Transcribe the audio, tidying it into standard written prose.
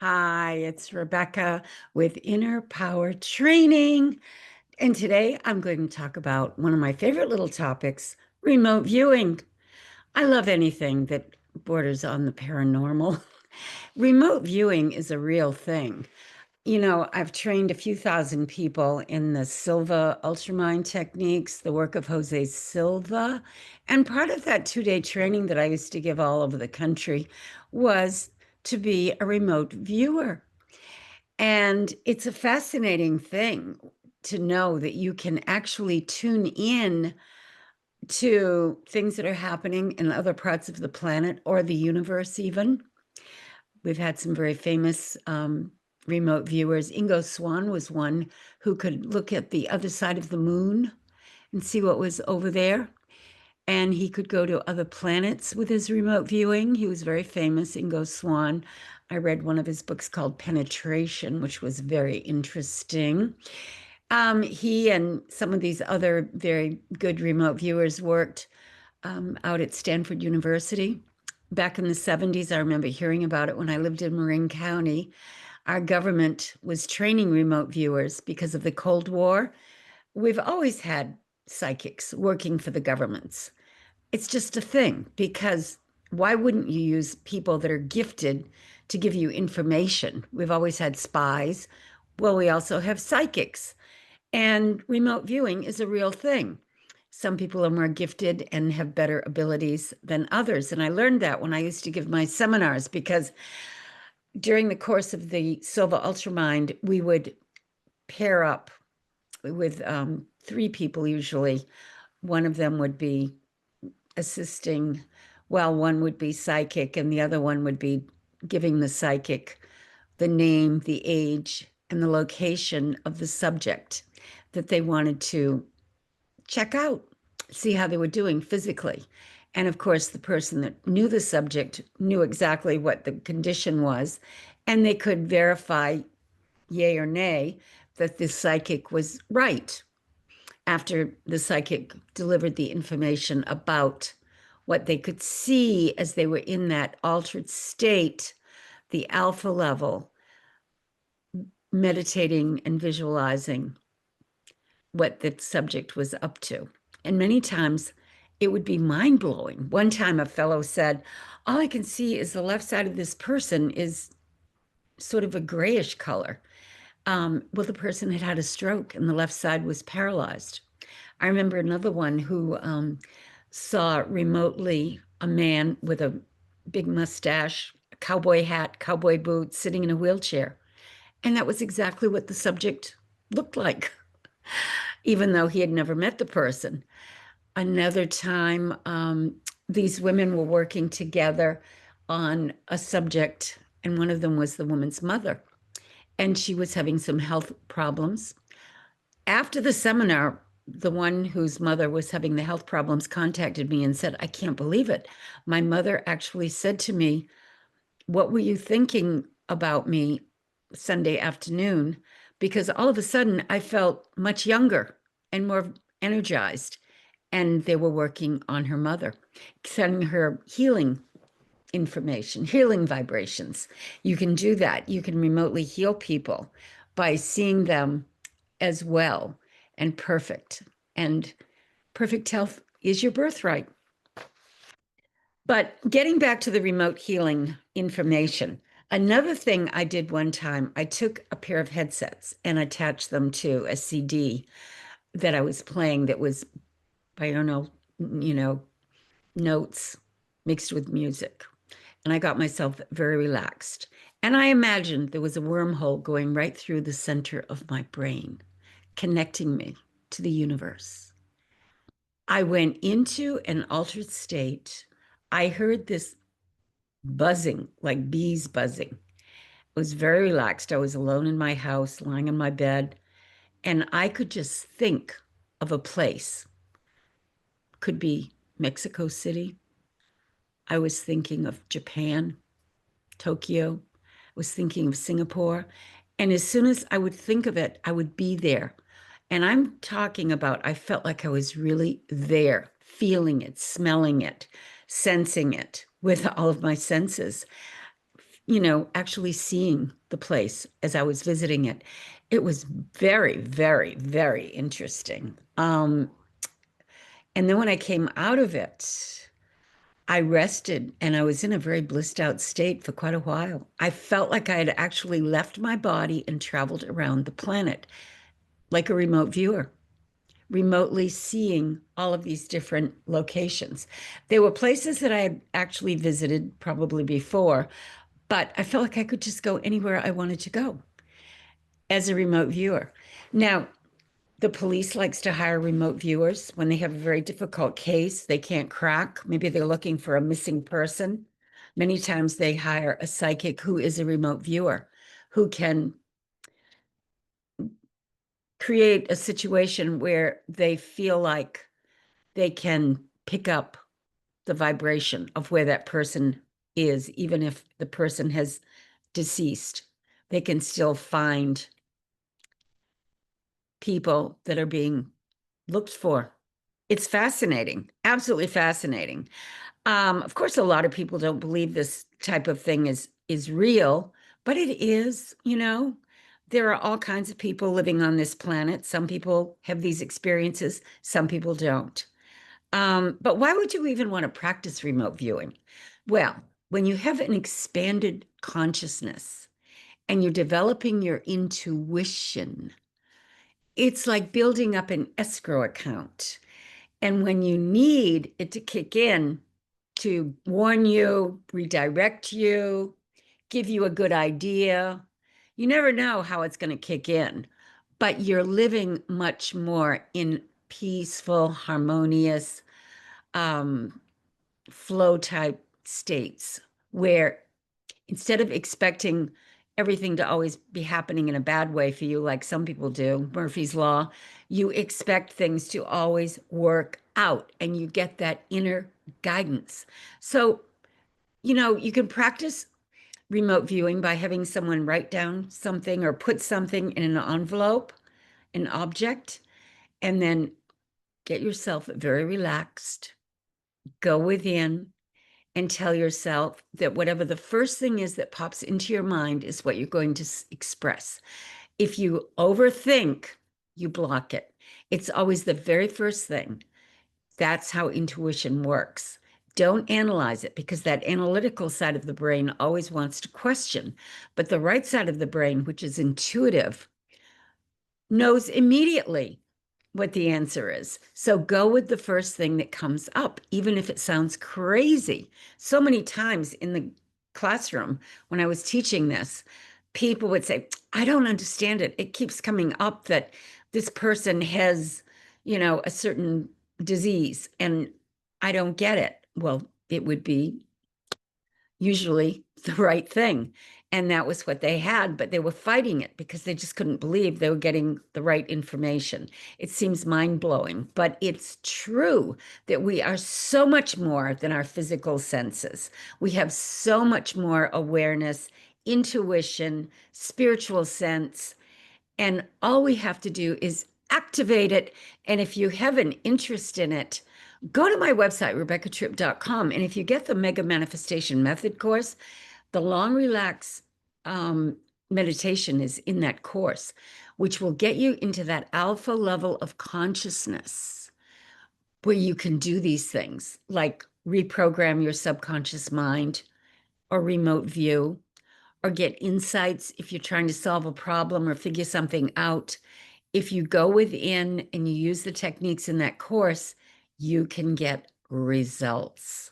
Hi, it's Rebecca with Inner Power Training. And today I'm going to talk about one of my favorite little topics, remote viewing. I love anything that borders on the paranormal. Remote viewing is a real thing. I've trained a few thousand people in the Silva Ultramind techniques, the work of Jose Silva. And part of that 2-day training that I used to give all over the country was to be a remote viewer. And it's a fascinating thing to know that you can actually tune in to things that are happening in other parts of the planet or the universe, even. We've had some very famous remote viewers. Ingo Swann was one who could look at the other side of the moon and see what was over there. And he could go to other planets with his remote viewing. He was very famous, Ingo Swann. I read one of his books called Penetration, which was very interesting. He and some of these other very good remote viewers worked out at Stanford University. Back in the 70s, I remember hearing about it when I lived in Marin County. Our government was training remote viewers because of the Cold War. We've always had psychics working for the governments. It's just a thing because why wouldn't you use people that are gifted to give you information? We've always had spies. Well, we also have psychics, and remote viewing is a real thing. Some people are more gifted and have better abilities than others. And I learned that when I used to give my seminars because during the course of the Silva Ultramind, we would pair up with three people usually. One of them would be assisting, well, one would be psychic, and the other one would be giving the psychic the name, the age, and the location of the subject that they wanted to check out, see how they were doing physically. And of course, the person that knew the subject knew exactly what the condition was, and they could verify, yay or nay, that the psychic was right after the psychic delivered the information about what they could see as they were in that altered state, the alpha level, meditating and visualizing what the subject was up to. And many times it would be mind blowing. One time a fellow said, all I can see is the left side of this person is sort of a grayish color. Well, the person had had a stroke and the left side was paralyzed. I remember another one who saw remotely a man with a big mustache, a cowboy hat, cowboy boots, sitting in a wheelchair. And that was exactly what the subject looked like, even though he had never met the person. Another time, these women were working together on a subject, and one of them was the woman's mother, and she was having some health problems. After the seminar, the one whose mother was having the health problems contacted me and said, I can't believe it. My mother actually said to me, what were you thinking about me Sunday afternoon? Because all of a sudden I felt much younger and more energized. And they were working on her mother, sending her healing information, healing vibrations. You can do that. You can remotely heal people by seeing them as well and perfect. And perfect health is your birthright. But getting back to the remote healing information, another thing I did one time, I took a pair of headsets and attached them to a CD that I was playing that was, I don't know, you know, notes mixed with music. And I got myself very relaxed. And I imagined there was a wormhole going right through the center of my brain, connecting me to the universe. I went into an altered state. I heard this buzzing, like bees buzzing. I was very relaxed. I was alone in my house, lying in my bed, and I could just think of a place. Could be Mexico City. I was thinking of Japan, Tokyo. I was thinking of Singapore. And as soon as I would think of it, I would be there. And I'm talking about, I felt like I was really there, feeling it, smelling it, sensing it with all of my senses. actually seeing the place as I was visiting it. It was very, very, very interesting. And then when I came out of it, I rested and I was in a very blissed out state for quite a while. I felt like I had actually left my body and traveled around the planet like a remote viewer, remotely seeing all of these different locations. There were places that I had actually visited probably before, but I felt like I could just go anywhere I wanted to go as a remote viewer. Now, the police likes to hire remote viewers when they have a very difficult case they can't crack. Maybe they're looking for a missing person. Many times they hire a psychic who is a remote viewer who can create a situation where they feel like they can pick up the vibration of where that person is, even if the person has deceased. They can still find people that are being looked for. It's fascinating, absolutely fascinating. Of course, a lot of people don't believe this type of thing is real, but it is, you know. There are all kinds of people living on this planet. Some people have these experiences, some people don't. But why would you even want to practice remote viewing? Well, when you have an expanded consciousness and you're developing your intuition, it's like building up an escrow account. And when you need it to kick in to warn you, redirect you, give you a good idea, you never know how it's going to kick in, but you're living much more in peaceful, harmonious, um, flow type states where instead of expecting everything to always be happening in a bad way for you, like some people do, Murphy's Law, you expect things to always work out and you get that inner guidance. So, you can practice remote viewing by having someone write down something or put something in an envelope, an object, and then get yourself very relaxed, go within, and tell yourself that whatever the first thing is that pops into your mind is what you're going to express. If you overthink, you block it. It's always the very first thing. That's how intuition works. Don't analyze it because that analytical side of the brain always wants to question. But the right side of the brain, which is intuitive, knows immediately what the answer is. So go with the first thing that comes up, even if it sounds crazy. So many times in the classroom, when I was teaching this, people would say, I don't understand it. It keeps coming up that this person has, a certain disease, and I don't get it. Well, it would be usually the right thing. And that was what they had, but they were fighting it because they just couldn't believe they were getting the right information. It seems mind-blowing, but it's true that we are so much more than our physical senses. We have so much more awareness, intuition, spiritual sense, and all we have to do is activate it. And if you have an interest in it, go to my website, rebeccatripp.com. And if you get the Mega Manifestation Method course, the long relax meditation is in that course, which will get you into that alpha level of consciousness where you can do these things like reprogram your subconscious mind or remote view or get insights if you're trying to solve a problem or figure something out. If you go within and you use the techniques in that course, you can get results.